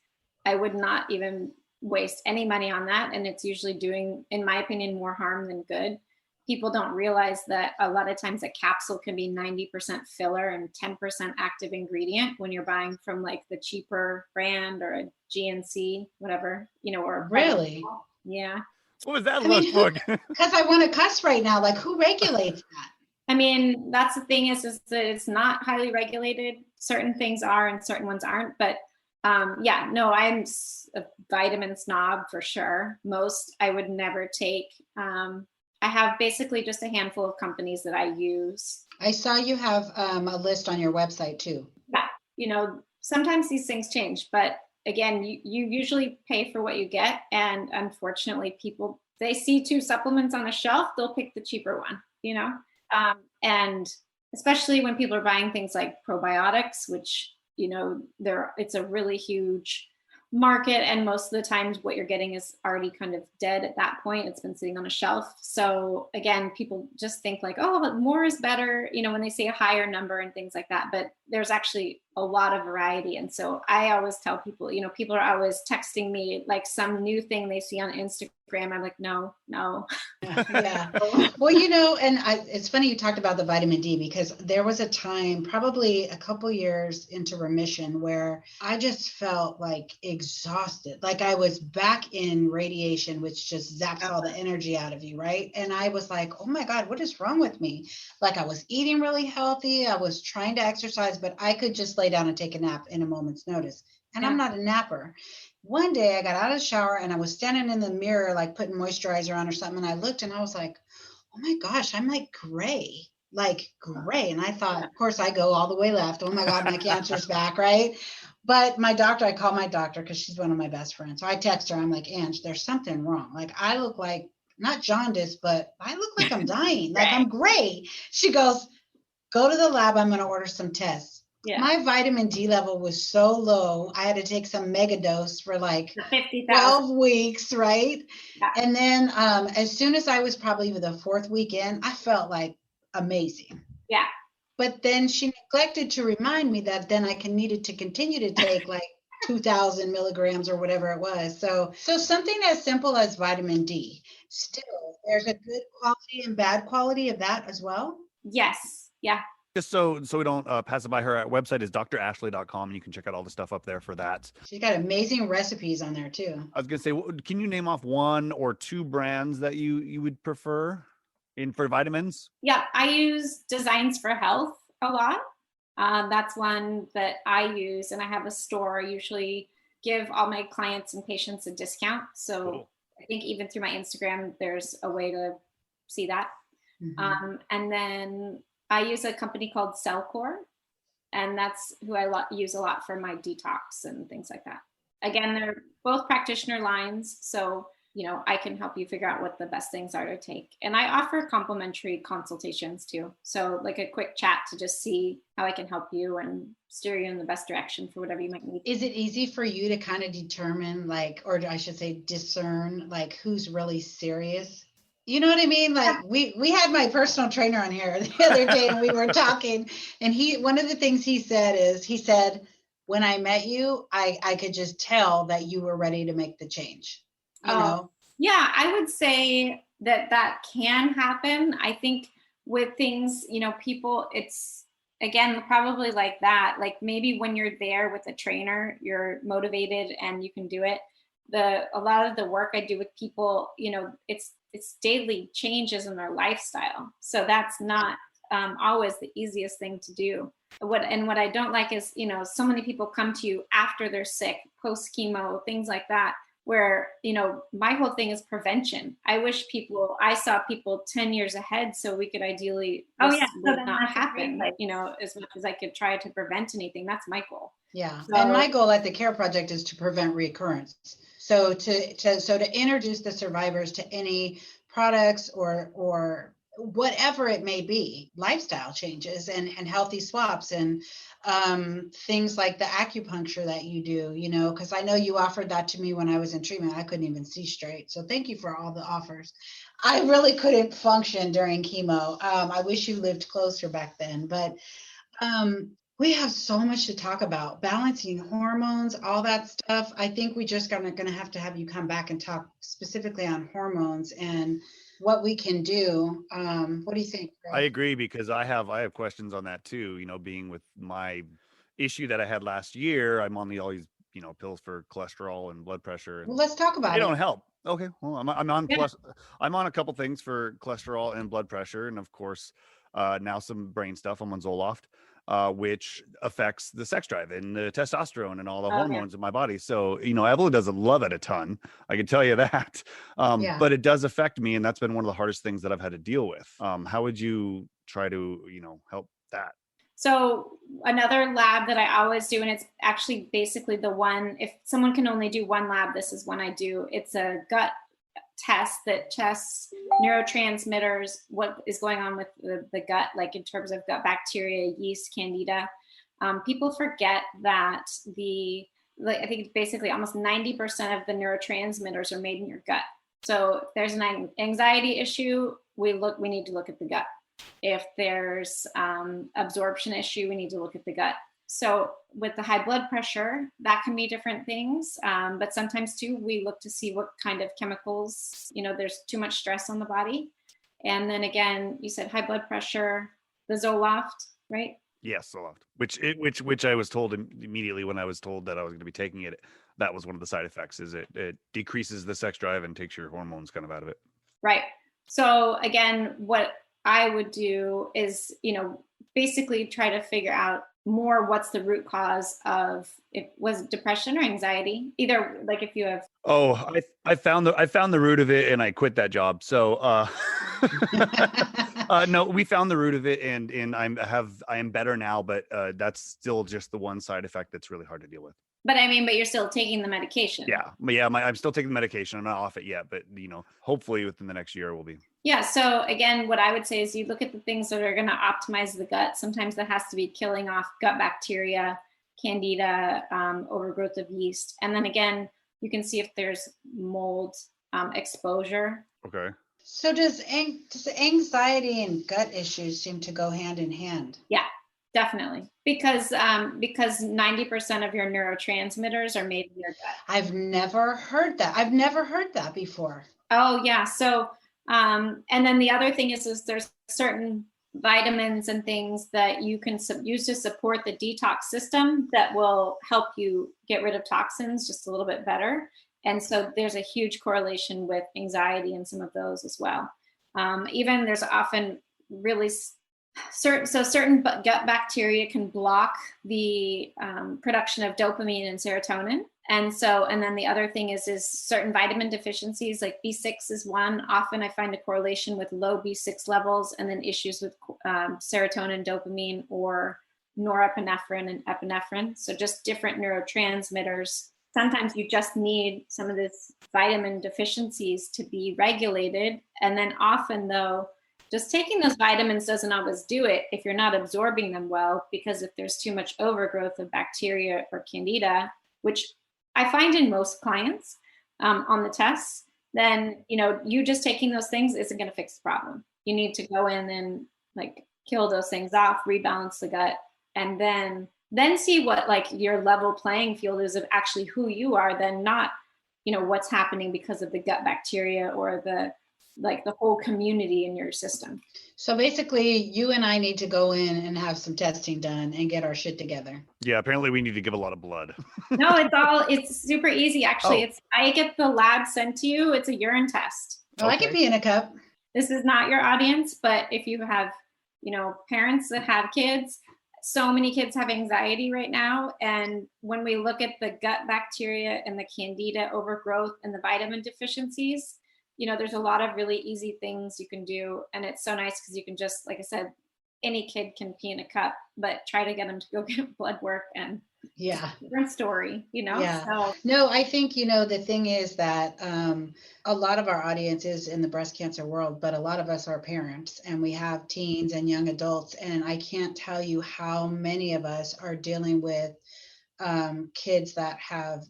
Speaker 8: I would not even waste any money on that. And it's usually doing, in my opinion, more harm than good. People don't realize that a lot of times a capsule can be 90% filler and 10% active ingredient when you're buying from like the cheaper brand or a GNC, whatever, or
Speaker 7: really?
Speaker 8: Yeah.
Speaker 9: What was that look for?
Speaker 7: Because I want to cuss right now. Like, who regulates that?
Speaker 8: I mean, that's the thing is that it's not highly regulated. Certain things are and certain ones aren't. But I'm a vitamin snob for sure. Most I would never take. I have basically just a handful of companies that I use.
Speaker 7: I saw you have a list on your website too.
Speaker 8: Yeah. Sometimes these things change, but again, you usually pay for what you get. And unfortunately, people, they see 2 supplements on a shelf, they'll pick the cheaper one, and especially when people are buying things like probiotics, which, it's a really huge market. And most of the times what you're getting is already kind of dead at that point. It's been sitting on a shelf. So again, people just think like, oh, but more is better, when they say a higher number and things like that. But there's actually a lot of variety. And so I always tell people, people are always texting me like some new thing they see on Instagram. I'm like, no.
Speaker 7: Yeah. Well, and it's funny you talked about the vitamin D, because there was a time, probably a couple years into remission, where I just felt like exhausted. Like I was back in radiation, which just zaps all the energy out of you, right? And I was like, oh my God, what is wrong with me? Like I was eating really healthy. I was trying to exercise, but I could just lay down and take a nap in a moment's notice. And I'm not a napper. One day I got out of the shower and I was standing in the mirror, like putting moisturizer on or something. And I looked and I was like, oh my gosh, I'm like gray. And I thought, of course I go all the way left. Oh my God, my cancer's back, right? But I called my doctor because she's one of my best friends. So I text her, I'm like, Ange, there's something wrong. Like I look like, not jaundice, but I look like I'm dying. Like I'm gray. She goes, go to the lab. I'm going to order some tests. Yeah. My vitamin D level was so low. I had to take some mega dose for like 12 weeks, right? Yeah. And then as soon as I was probably the 4th week in, I felt like amazing.
Speaker 8: Yeah.
Speaker 7: But then she neglected to remind me that then I needed to continue to take like 2,000 milligrams or whatever it was. So something as simple as vitamin D, still there's a good quality and bad quality of that as well?
Speaker 8: Yes. Yeah.
Speaker 9: Just so we don't pass it by, her website is drashley.com, and you can check out all the stuff up there for that.
Speaker 7: She's got amazing recipes on there too.
Speaker 9: I was going to say, can you name off 1 or 2 brands that you would prefer for vitamins?
Speaker 8: Yeah, I use Designs for Health a lot. That's one that I use, and I have a store. I usually give all my clients and patients a discount. So cool. I think even through my Instagram, there's a way to see that. Mm-hmm. And then I use a company called Cellcore, and that's who I use a lot for my detox and things like that. Again, they're both practitioner lines, so I can help you figure out what the best things are to take. And I offer complimentary consultations too. So like a quick chat to just see how I can help you and steer you in the best direction for whatever you might need.
Speaker 7: Is it easy for you to kind of determine or I should say discern who's really serious? You know what I mean? Like we had my personal trainer on here the other day and we were talking, and one of the things he said, when I met you, I could just tell that you were ready to make the change. You know?
Speaker 8: Yeah, I would say that can happen. I think with things, people, it's again, probably like that. Like maybe when you're there with a trainer, you're motivated and you can do it. A lot of the work I do with people, it's daily changes in their lifestyle. So that's not always the easiest thing to do. What I don't like is, so many people come to you after they're sick, post chemo, things like that, where, my whole thing is prevention. I saw people 10 years ahead so we could ideally, would not happen, as much as I could try to prevent anything. That's my goal.
Speaker 7: Yeah. So, and my goal at the CARE Project is to prevent reoccurrence. So to introduce the survivors to any products or whatever it may be, lifestyle changes and healthy swaps and things like the acupuncture that you do, because I know you offered that to me when I was in treatment. I couldn't even see straight. So thank you for all the offers. I really couldn't function during chemo. I wish you lived closer back then, but we have so much to talk about, balancing hormones, all that stuff. I think we just going to have you come back and talk specifically on hormones and what we can do. What do you think, Greg?
Speaker 9: I agree, because I have questions on that too. Being with my issue that I had last year, I'm on all these pills for cholesterol and blood pressure. And
Speaker 7: well, let's talk about it.
Speaker 9: They don't help. Okay, well, I'm on I'm on a couple things for cholesterol and blood pressure, and of course, now some brain stuff. I'm on Zoloft, which affects the sex drive and the testosterone and all the hormones in my body. So, Evelyn doesn't love it a ton. I can tell you that. But it does affect me. And that's been one of the hardest things that I've had to deal with. How would you try to, help that?
Speaker 8: So another lab that I always do, and it's actually basically the one, if someone can only do one lab, this is one I do. It's a gut test that tests neurotransmitters, what is going on with the gut, like in terms of gut bacteria, yeast, candida. People forget that I think basically almost 90% of the neurotransmitters are made in your gut. So if there's an anxiety issue, we need to look at the gut. If there's absorption issue, we need to look at the gut. So with the high blood pressure, that can be different things. But sometimes too, we look to see what kind of chemicals, there's too much stress on the body. And then again, you said high blood pressure, the Zoloft, right?
Speaker 9: Yes, Zoloft, which I was told immediately when I was told that I was going to be taking it. That was one of the side effects, is it decreases the sex drive and takes your hormones kind of out of it.
Speaker 8: Right. So again, what I would do is, basically try to figure out more what's the root cause of it. Was it depression or anxiety? Either, like if you have.
Speaker 9: Oh, I found the root of it and I quit that job. So no, we found the root of it and I am better now, but that's still just the one side effect that's really hard to deal with.
Speaker 8: But you're still taking the medication.
Speaker 9: Yeah, I'm still taking the medication. I'm not off it yet, but hopefully within the next year we'll be.
Speaker 8: Yeah. So again, what I would say is you look at the things that are going to optimize the gut. Sometimes that has to be killing off gut bacteria, candida, overgrowth of yeast. And then again, you can see if there's mold exposure.
Speaker 9: Okay.
Speaker 7: So does anxiety and gut issues seem to go hand in hand?
Speaker 8: Yeah, definitely. Because 90% of your neurotransmitters are made in your gut.
Speaker 7: I've never heard that before.
Speaker 8: Oh yeah. So, and then the other thing is there's certain vitamins and things that you can use to support the detox system that will help you get rid of toxins just a little bit better. And so there's a huge correlation with anxiety and some of those as well. Even there's often really certain gut bacteria can block the production of dopamine and serotonin. And then the other thing is certain vitamin deficiencies, like B6 is one. Often I find a correlation with low B6 levels and then issues with serotonin, dopamine, or norepinephrine and epinephrine. So just different neurotransmitters. Sometimes you just need some of these vitamin deficiencies to be regulated. And then often though, just taking those vitamins doesn't always do it if you're not absorbing them well, because if there's too much overgrowth of bacteria or candida, which I find in most clients on the tests, then, you just taking those things isn't going to fix the problem. You need to go in and kill those things off, rebalance the gut, and then see what your level playing field is of actually who you are, then not, what's happening because of the gut bacteria or the whole community in your system.
Speaker 7: So basically you and I need to go in and have some testing done and get our shit together.
Speaker 9: Yeah, apparently we need to give a lot of blood.
Speaker 8: No, it's super easy. Actually, I get the lab sent to you. It's a urine test.
Speaker 7: Oh, okay. I can pee in a cup.
Speaker 8: This is not your audience, but if you have parents that have kids, so many kids have anxiety right now. And when we look at the gut bacteria and the candida overgrowth and the vitamin deficiencies, there's a lot of really easy things you can do. And it's so nice because you can just, like I said, any kid can pee in a cup, but try to get them to go get blood work and different story,
Speaker 7: Yeah.
Speaker 8: So,
Speaker 7: no, I think, the thing is that a lot of our audience is in the breast cancer world, but a lot of us are parents and we have teens and young adults. And I can't tell you how many of us are dealing with kids that have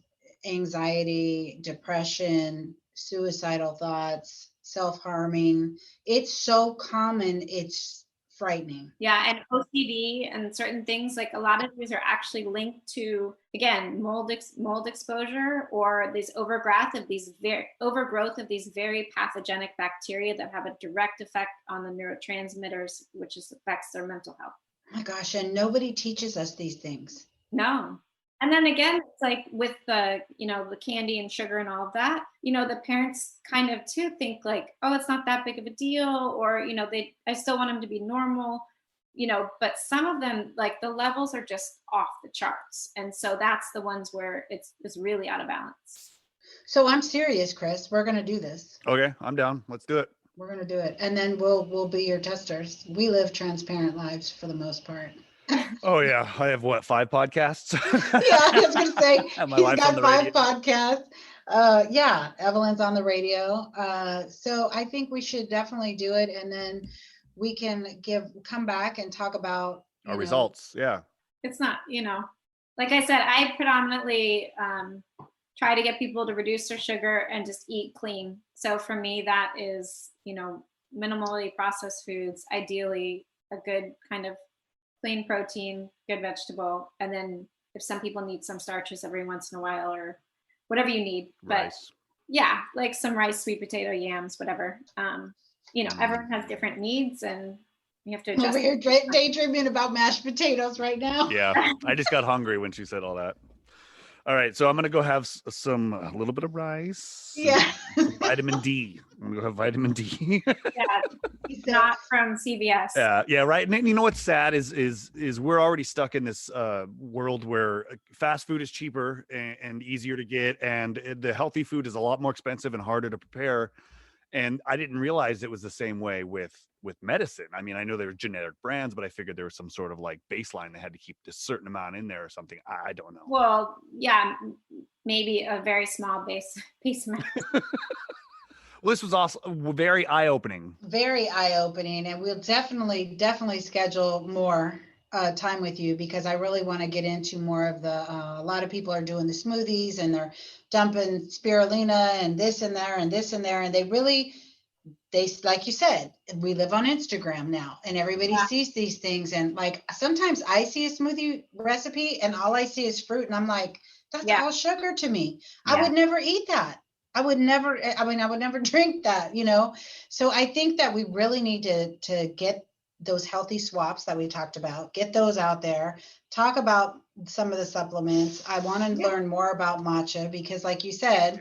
Speaker 7: anxiety, depression, suicidal thoughts, self-harming. It's so common. It's frightening.
Speaker 8: Yeah, and OCD and certain things, like a lot of these are actually linked to, again, mold exposure or this overgrowth of these very pathogenic bacteria that have a direct effect on the neurotransmitters, which affects their mental health.
Speaker 7: Oh my gosh, and nobody teaches us these things.
Speaker 8: No. And then again, it's like with the, the candy and sugar and all of that, the parents kind of too think like, oh, it's not that big of a deal. Or, I still want them to be normal, but some of them, like the levels are just off the charts. And so that's the ones where it's really out of balance.
Speaker 7: So I'm serious, Chris, we're going to do this.
Speaker 9: Okay, I'm down. Let's do it.
Speaker 7: We're going to do it. And then we'll be your testers. We live transparent lives for the most part.
Speaker 9: Oh yeah, I have 5 podcasts.
Speaker 7: Yeah, I was gonna say he's got 5
Speaker 9: radio.
Speaker 7: podcasts. Yeah, Evelyn's on the radio. So I think we should definitely do it, and then we can come back and talk about
Speaker 9: our results. Yeah,
Speaker 8: it's not, like I said, I predominantly try to get people to reduce their sugar and just eat clean. So for me, that is, minimally processed foods, ideally a good kind of clean protein, good vegetable, and then if some people need some starches every once in a while or whatever you need, but
Speaker 9: rice.
Speaker 8: Yeah, like some rice, sweet potato, yams, whatever. Everyone has different needs and you have to adjust.
Speaker 7: Over here daydreaming about mashed potatoes right now.
Speaker 9: Yeah, I just got hungry when she said all that. All right, so I'm gonna go have a little bit of rice.
Speaker 7: Yeah.
Speaker 9: Some vitamin D. I'm gonna go have vitamin D.
Speaker 8: Yeah, it's not from CVS.
Speaker 9: Yeah, right. And you know what's sad is we're already stuck in this world where fast food is cheaper and easier to get, and the healthy food is a lot more expensive and harder to prepare. And I didn't realize it was the same way with medicine. I mean, I know there were generic brands, but I figured there was some sort of like baseline they had to keep this certain amount in there or something. I don't know.
Speaker 8: Well, yeah, maybe a very small base amount.
Speaker 9: Well, this was also very eye-opening.
Speaker 7: Very eye-opening, and we'll definitely schedule more time with you because I really want to get into more of the. A lot of people are doing the smoothies and they're dumping spirulina and this and there and this and there, and they like you said, we live on Instagram now, and everybody sees these things, and like sometimes I see a smoothie recipe and all I see is fruit, and I'm like, that's all sugar to me. I would never eat that. I would never drink that, So I think that we really need to get those healthy swaps that we talked about, get those out there, talk about some of the supplements. I want to learn more about matcha because like you said,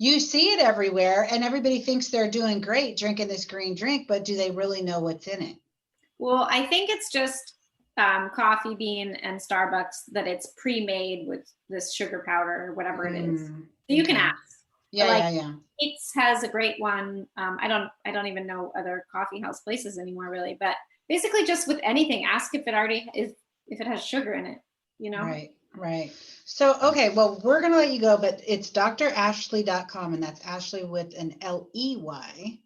Speaker 7: you see it everywhere and everybody thinks they're doing great drinking this green drink, but do they really know what's in it?
Speaker 8: Well, I think it's just coffee bean and Starbucks that it's pre-made with this sugar powder or whatever it is. So you can ask.
Speaker 7: Yeah.
Speaker 8: Pete's has a great one. I don't even know other coffee house places anymore, really. But basically, just with anything, ask if it has sugar in it.
Speaker 7: Right. So okay, well, we're gonna let you go, but it's drashley.com, and that's Ashley with an Ley,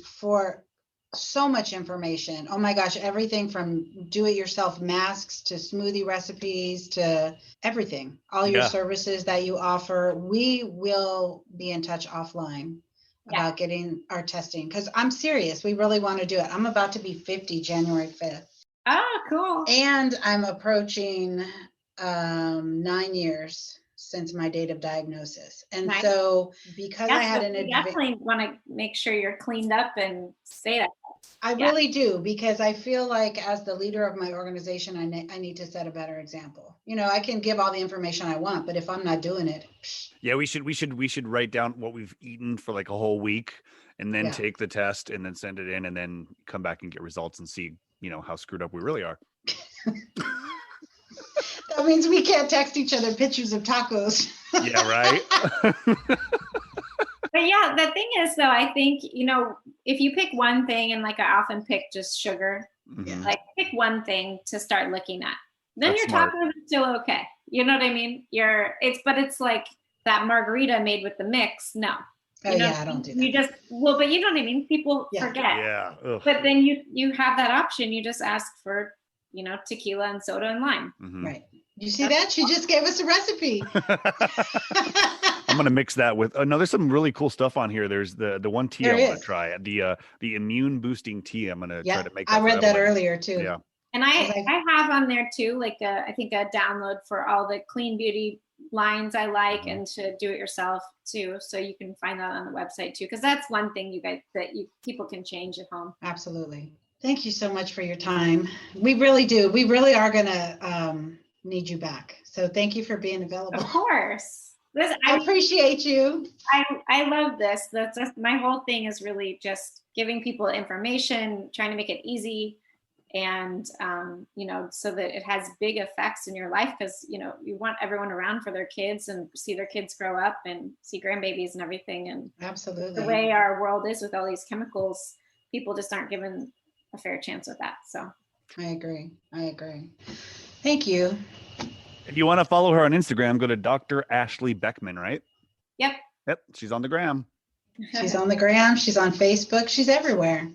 Speaker 7: for so much information. Oh my gosh, everything from do-it-yourself masks to smoothie recipes to everything, all your services that you offer. We will be in touch offline about getting our testing because I'm serious. We really want to do it. I'm about to be 50 January 5th.
Speaker 8: Oh, cool.
Speaker 7: And I'm approaching 9 years since my date of diagnosis. And so because I had
Speaker 8: you definitely want to make sure you're cleaned up and stay that.
Speaker 7: I really do, because I feel like as the leader of my organization, I need to set a better example. I can give all the information I want, but if I'm not doing it.
Speaker 9: Yeah, we should write down what we've eaten for like a whole week and then take the test and then send it in and then come back and get results and see, how screwed up we really are.
Speaker 7: That means we can't text each other pictures of tacos.
Speaker 9: Yeah, right.
Speaker 8: But yeah, the thing is though, I think, if you pick one thing, and like I often pick just sugar, like pick one thing to start looking at. Then your tacos are still okay. You know what I mean? But it's like that margarita made with the mix. No.
Speaker 7: Oh yeah, I don't do that.
Speaker 8: You just, but you know what I mean? People forget.
Speaker 9: Yeah. Ugh.
Speaker 8: But then you have that option. You just ask for, tequila and soda and lime.
Speaker 9: Mm-hmm.
Speaker 7: Right. You see that? She just gave us a recipe.
Speaker 9: I'm gonna mix that with. No, there's some really cool stuff on here. There's the one tea I'm gonna try. The immune boosting tea. I'm gonna try to make.
Speaker 7: I read that earlier too.
Speaker 9: Yeah.
Speaker 8: And I have on there too, like I think a download for all the clean beauty lines I like, and to do it yourself too. So you can find that on the website too, because that's one thing you guys people can change at home.
Speaker 7: Absolutely. Thank you so much for your time. We really do. We really are gonna need you back. So thank you for being available.
Speaker 8: Of course.
Speaker 7: I appreciate you.
Speaker 8: I love this. That's my whole thing is really just giving people information, trying to make it easy, and so that it has big effects in your life, because you want everyone around for their kids and see their kids grow up and see grandbabies and everything. And
Speaker 7: absolutely,
Speaker 8: the way our world is with all these chemicals, people just aren't given a fair chance with that. So
Speaker 7: I agree. Thank you.
Speaker 9: If you want to follow her on Instagram, go to Dr. Ashley Beckman, right?
Speaker 8: Yep.
Speaker 9: She's on the gram.
Speaker 7: She's on the gram. She's on Facebook. She's everywhere.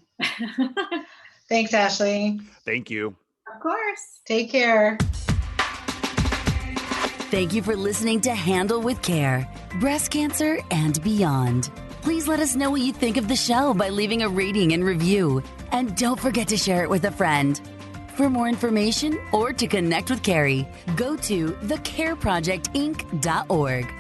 Speaker 7: Thanks, Ashley.
Speaker 9: Thank you.
Speaker 8: Of course.
Speaker 7: Take care.
Speaker 5: Thank you for listening to Handle with Care, Breast Cancer and Beyond. Please let us know what you think of the show by leaving a rating and review. And don't forget to share it with a friend. For more information or to connect with Carrie, go to thecareprojectinc.org.